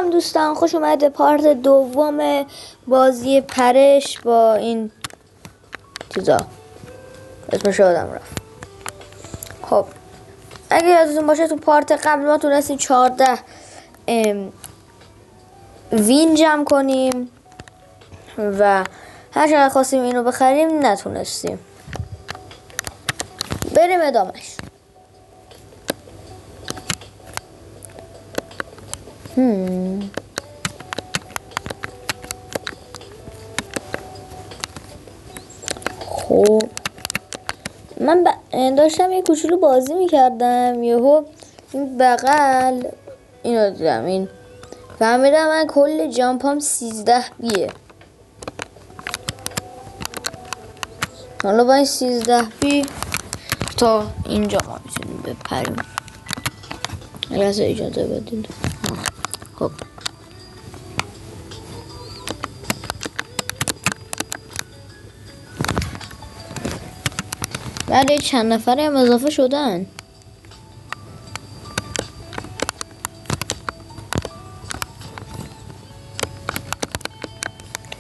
سلام دوستان، خوش اومده پارت دوم بازی پرش با این چیزا. اسمش یادم رفت. خب اگه یادتون باشه تو پارت قبل ما تونستیم 14 وین جمع کنیم و هر چقدر خواستیم اینو بخریم نتونستیم. بریم ادامهش. خب من داشتم یه کوچولو بازی میکردم، یهو این بغل اینو دیدم، این فهمیدم من کل جامپام 13 بیه. حالا با این 13 بی تا اینجا ما میتونیم بپریم. اجازه بدید. خب بله چند نفره هم اضافه شدن.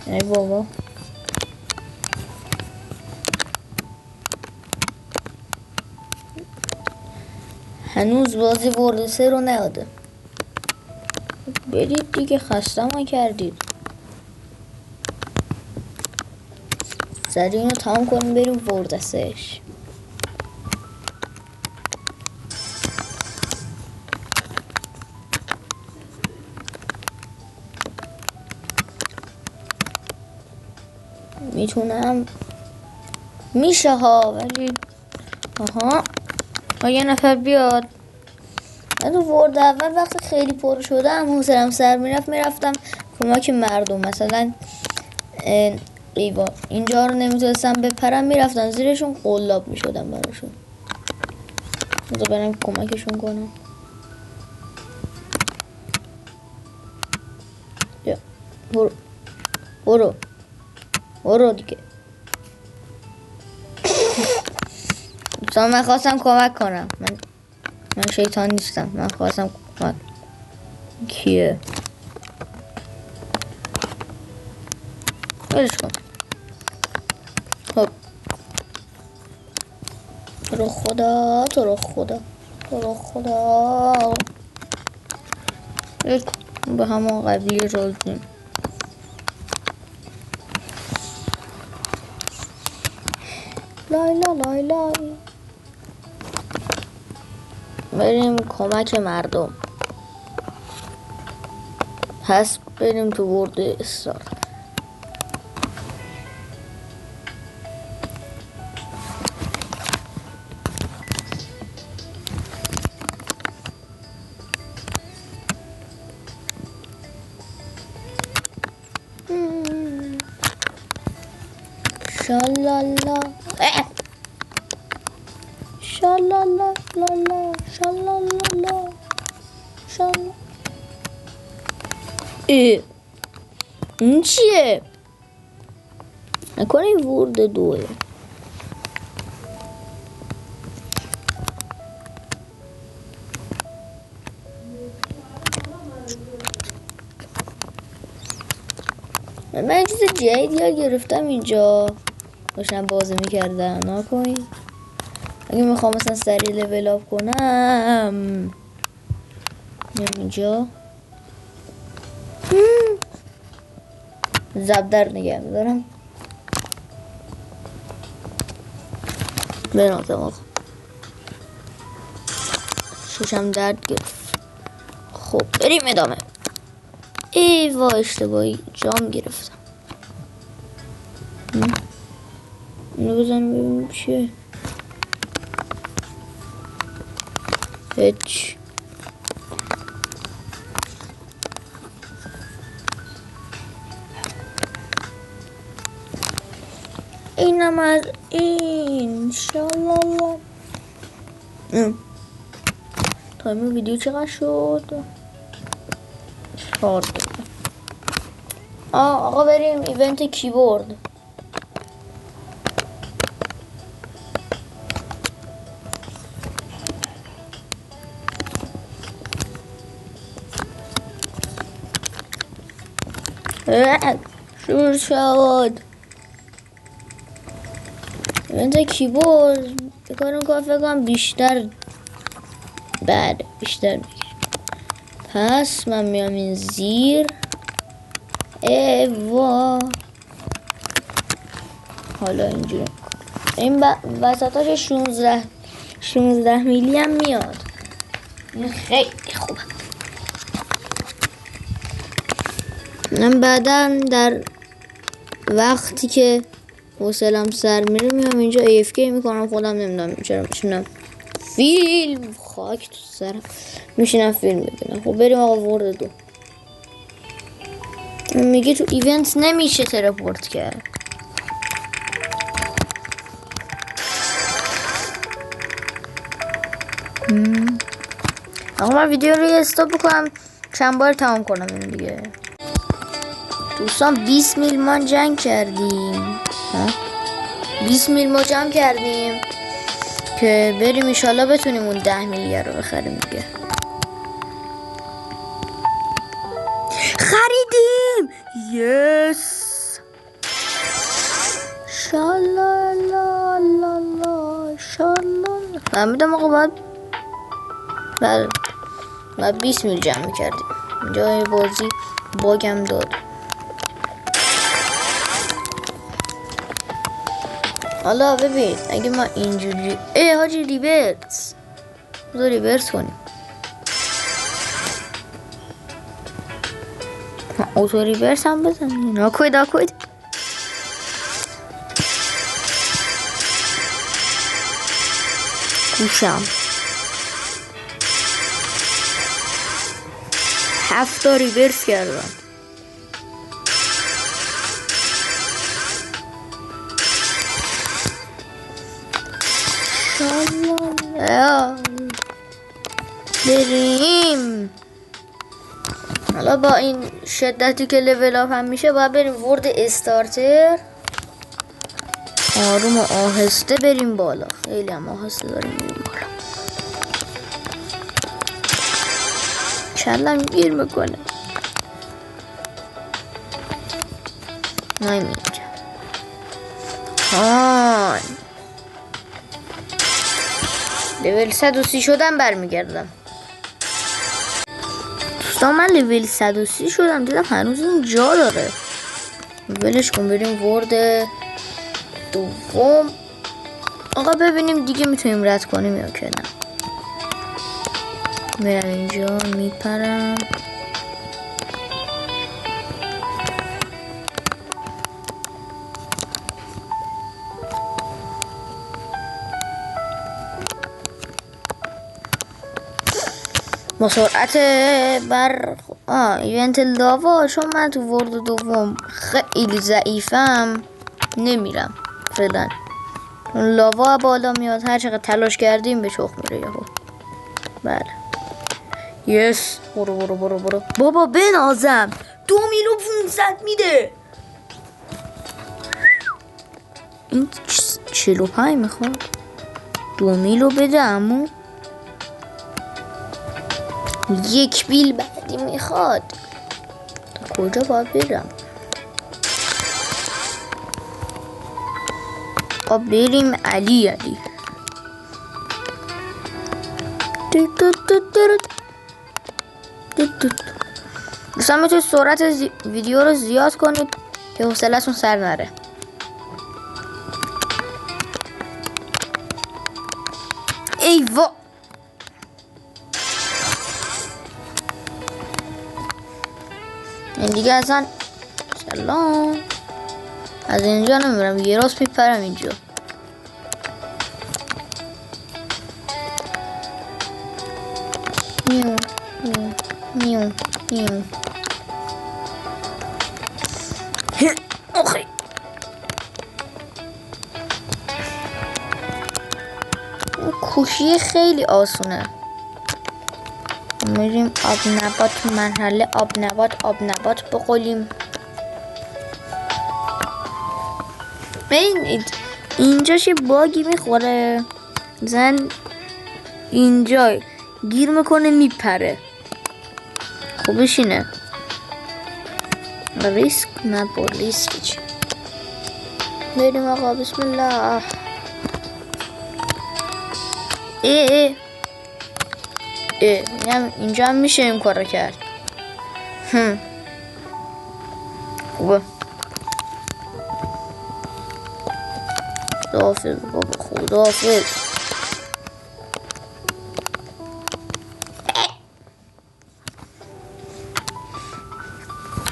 ای بابا هنوز بازی برد 3 رو نداده. برید دیگه، خسته ما کردید. سریع اینو تمام کنیم بریم برد 3. میتونم میشه ها، ولی یه نفر بیاد. من تو ورد اول وقتی خیلی پر شدم حوصله‌ام سر میرفتم کمک مردم، مثلا اینجا رو نمیتونستم بپرم میرفتم زیرشون قلاب میشدم براشون. بذار برم کمکشون کنم. بیا برو دیگه. من خواستم کمک کنم. من شیطان نیستم. من خواستم کمک. کیه؟ ولش کن. خب تو رو خدا به همون قبلی روزیم. لای بریم کمک مردم. پس بریم تو ورد استار. شالالا شالالا لالا شالالا شالالا. این چیه؟ نکنه این ورد 2. من چیز جدید یاد گرفتم اینجا داشتم بازی میکردم. نکنید اگه میخوام مثلا سریع لول اپ کنم اینجا زبدر نگه میدارم. بناتم آقا ششم درد گرفت. خب بریم ادامه. ای وای اشتباهی جام گرفتم. اینو بزن ببینیم چیه. هیچ. اینم از این شالالا. تایم ویدیو چقدر شد؟ 4 دقیقه. آقا بریم ایونت کیبورد. شروع شد. اینجا کیبورد بکنم که فکر کنم بیشتر بیشتر میشه. پس من میام این زیر. ایوا حالا اینجوری این وسطاش 16 میلی هم میاد. این خیلی خوبه. من بعدا در وقتی که حوصله‌ام سر میره میام اینجا AFK میکنم. خودم نمیدونم چرا میشینم فیلم خاک تو سرم میشینم فیلم ببینم. خب بریم آقا ورد 2. میگه تو ایونت نمیشه تلپورت کرد. آقا من ویدیو رو استاپ بکنم چند بار تمام کنم این دیگه. دوستان 20 میل ما جنگ کردیم. 20 میل ما جمع کردیم که بریم انشالله بتونیم اون 10 میلیارد رو بخریم دیگه. خریدیم. یس شالالالا شالال. فهمیدم آقا بعد 20 میل جمع میکردیم. اینجا بازی باگم داد. حالا ببین اگه ما اینجوری حاجی ریورس بذار ریورس کنیم. اوتو ریورس هم بزنیم. ناکوید گوشم 7 تا ریورس کردم. بریم. حالا با این شدتی که لول اپ هم میشه باید بریم ورد استارتر. آروم و آهسته بریم بالا. خیلی هم آهسته داریم بریم بالا. کلم گیر میکنه. نایم اینجا لول 130 شدم برمیگردم. دوستان من لول 130 شدم دیدم هنوز این جا داره. ولش کن بریم ورد 2. آقا ببینیم دیگه میتونیم رد کنیم یا که نه. میرم اینجا میپرم. با سرعت ایونت لاوا. چون من تو ورد 2 خیلی ضعیفم نمیرم فعلا. لاوا بالا میاد هر چقدر تلاش کردیم به چخ میره یهو. بله یس برو بابا بنازم 2,500,000 میده. این 45 میخواد 2,000,000 بده عمو. 1 بیل بعدی میخواد. کجا باید برم؟ بریم علی دوستان میتونید سرعت ویدیو رو زیاد کنید که حوصله‌تون سر نره. ایوا این دیگه اصلا سلام از اینجا نمیرم. یه راست میپرم اینجا. میو اوخی کوشی خیلی آسونه. میریم آب نبات مرحله آب نبات بقولیم. ببین اینجاش یه باگی میخوره. زن اینجا گیر میکنه میپره. خوبش اینه ریسک نه با ریسک چی بریم آقا بسم الله. اینجا هم میشه این کار رو کرد. خوبه. خداحافظ بابا خداحافظ.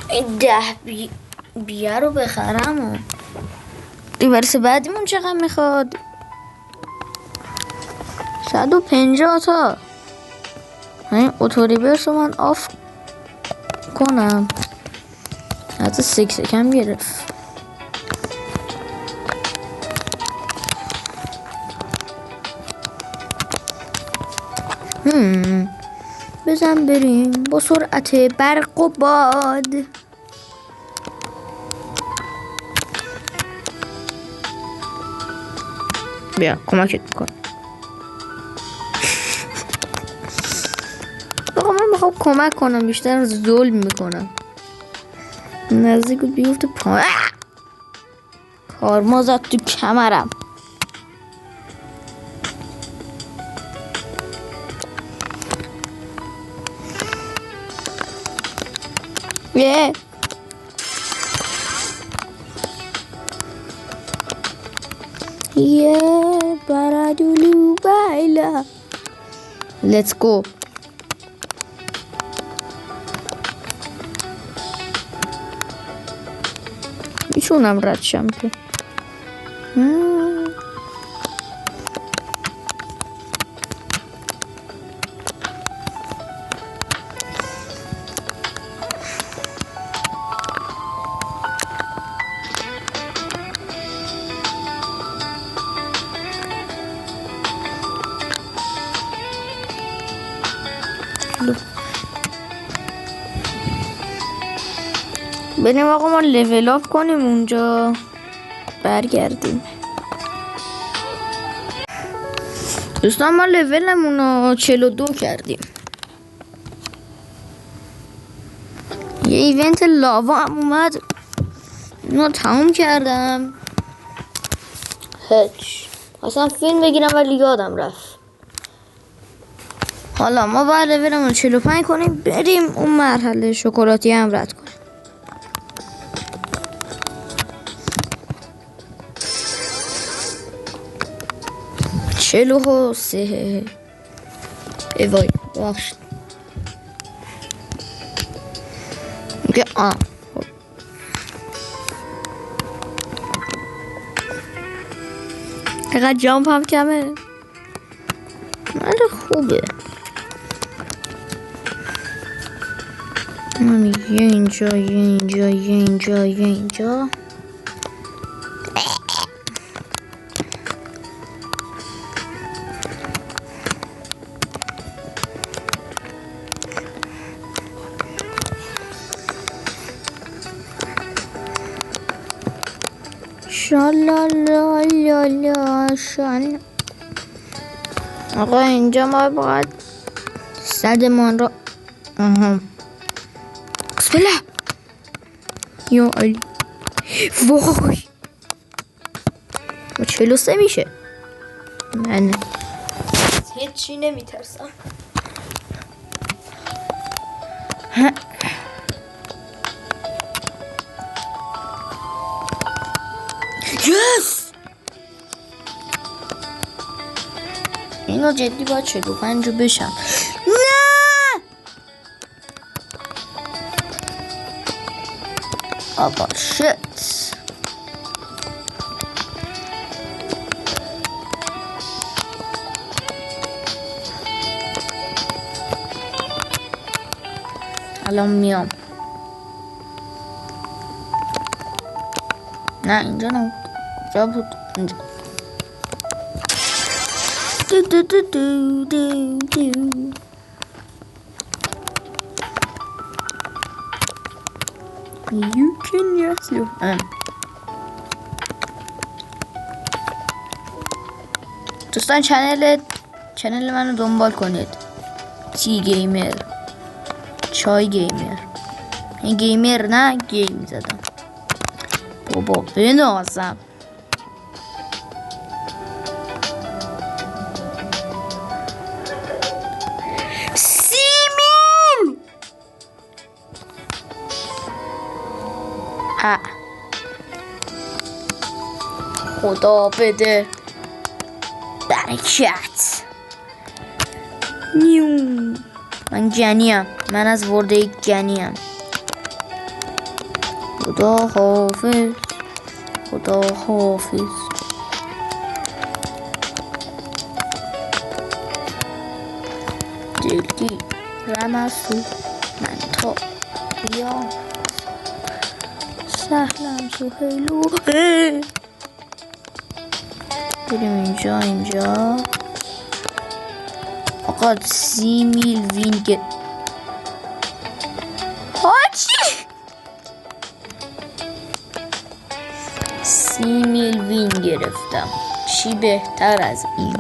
این 10 بیه رو بخرم. ریورس بعدیمون چقدر میخواد؟ 150 تا. این اتو ریورس رو من آف کنم. حتی 6 کم گرفت. بزن بریم با سرعت برق و باد. بیا کمکت میکنم. بقا من میخوام کمک کنم بیشتر ظلم میکنم. نزدیک بیفته پا کارما زد تو کمرم. یه برادولو بایلا. Let's go. میتونم رد شم که بریم آقا ما لیول اپ کنیم اونجا برگردیم. دوستان ما لیولمون رو 42 کردیم. یه ایونت لاوا هم اومد اینو تموم کردم. هیچ اصلا فیلم بگیرم ولی یادم رفت. حالا ما باید لیولمون 45 کنیم بریم اون مرحله شکلاتی هم رد کنیم. 43 وای بخش میگه اقدر جامپ هم کمه ولی خوبه. من اینجا شالالالالا شان. آقا اینجا ما باید صدمان را بسم الله. یا علی وای ما 43 میشه. من هیچی نمیترسم. یس اینو جدی باید 45 رو بشم. نه آبا شت. الان میام. نه اینجا نه جا بود اینجا. دو دو دو دو دو دو. You can yes you دوستان چنل منو دنبال کنید. تی گیمر چای گیمر این گیمر نه گیم میزدم بابا بنازم. خدا بده برکت. نیو من گنیم، من از ورده گنیم. خدا حافظ خدا حافظ. دلگی رمسو من تا بیا سهلم سهیلو. بریم اینجا آقا 30 میل وین حاجی 30 میل وین گرفتم. چی بهتر از این؟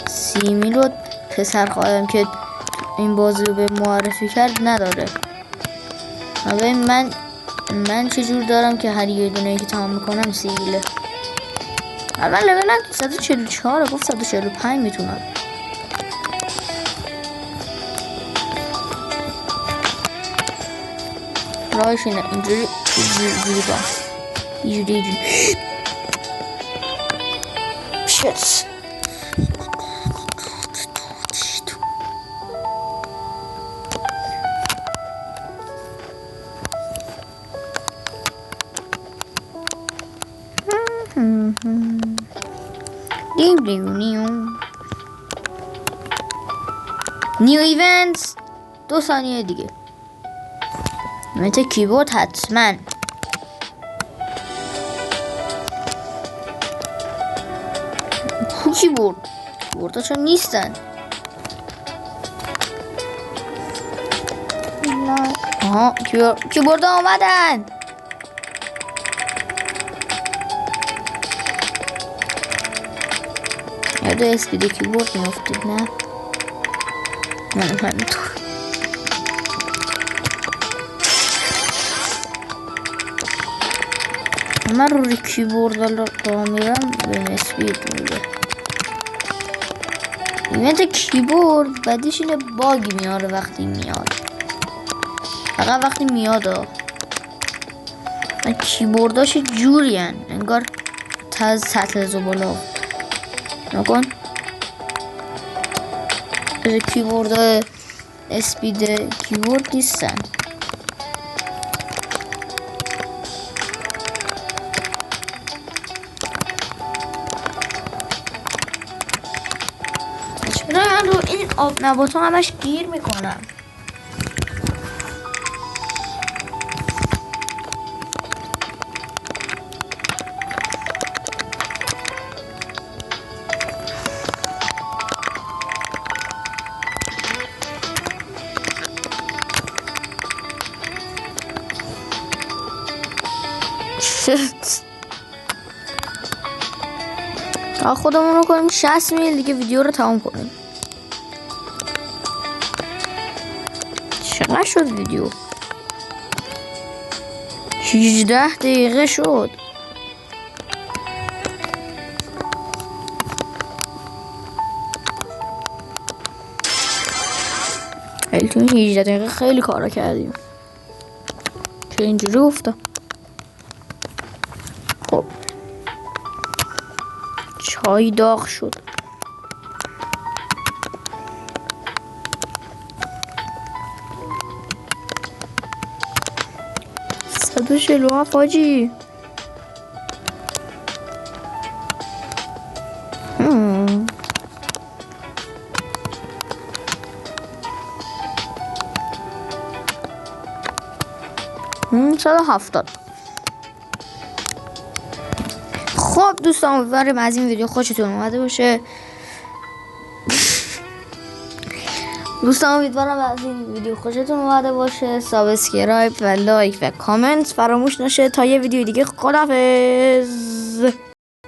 سی میل رو پسر خواهدم که این بازی رو به معرفی کرد نداره. من چجور دارم که هر یه دونه که تمام میکنم 30 میله. اول لولم 144 گفت 145 میتونم. راهش اینه اینجوری با اینجوری شت. نیو ایونت 2 ثانیه دیگه. ایونت کیبورد حتما. کیبورد چون نیستن. آها کیبورد آمدن. یاد اسپید کیبورد میافتید نه؟ من همینطور. من روی کیبورد را میرم به اسپید میده. ایونت کیبورد بعدش اینه باگ میاره وقتی میاد. فقط وقتی میاد من کیبورداش جوری هن انگار تز سطل زباله نکن. کیبورد اسپید کیبورد نیستن. من رو این آب نبات همش گیر میکنم. تا خودمون رو کنیم 60 میل دیگه ویدیو رو تمام کنیم. چقدر شد ویدیو؟ 18 دقیقه شد. خیلی تو 18 دقیقه خیلی کارا کردیم که اینجوری افتاد. خب چای داغ شد. شلوها فاجی شده 70. خب دوستان امیدوارم از این ویدیو خوشتون اومده باشه. سابسکرایب و لایک و کامنت فراموش نشه. تا یه ویدیو دیگه خداحافظ.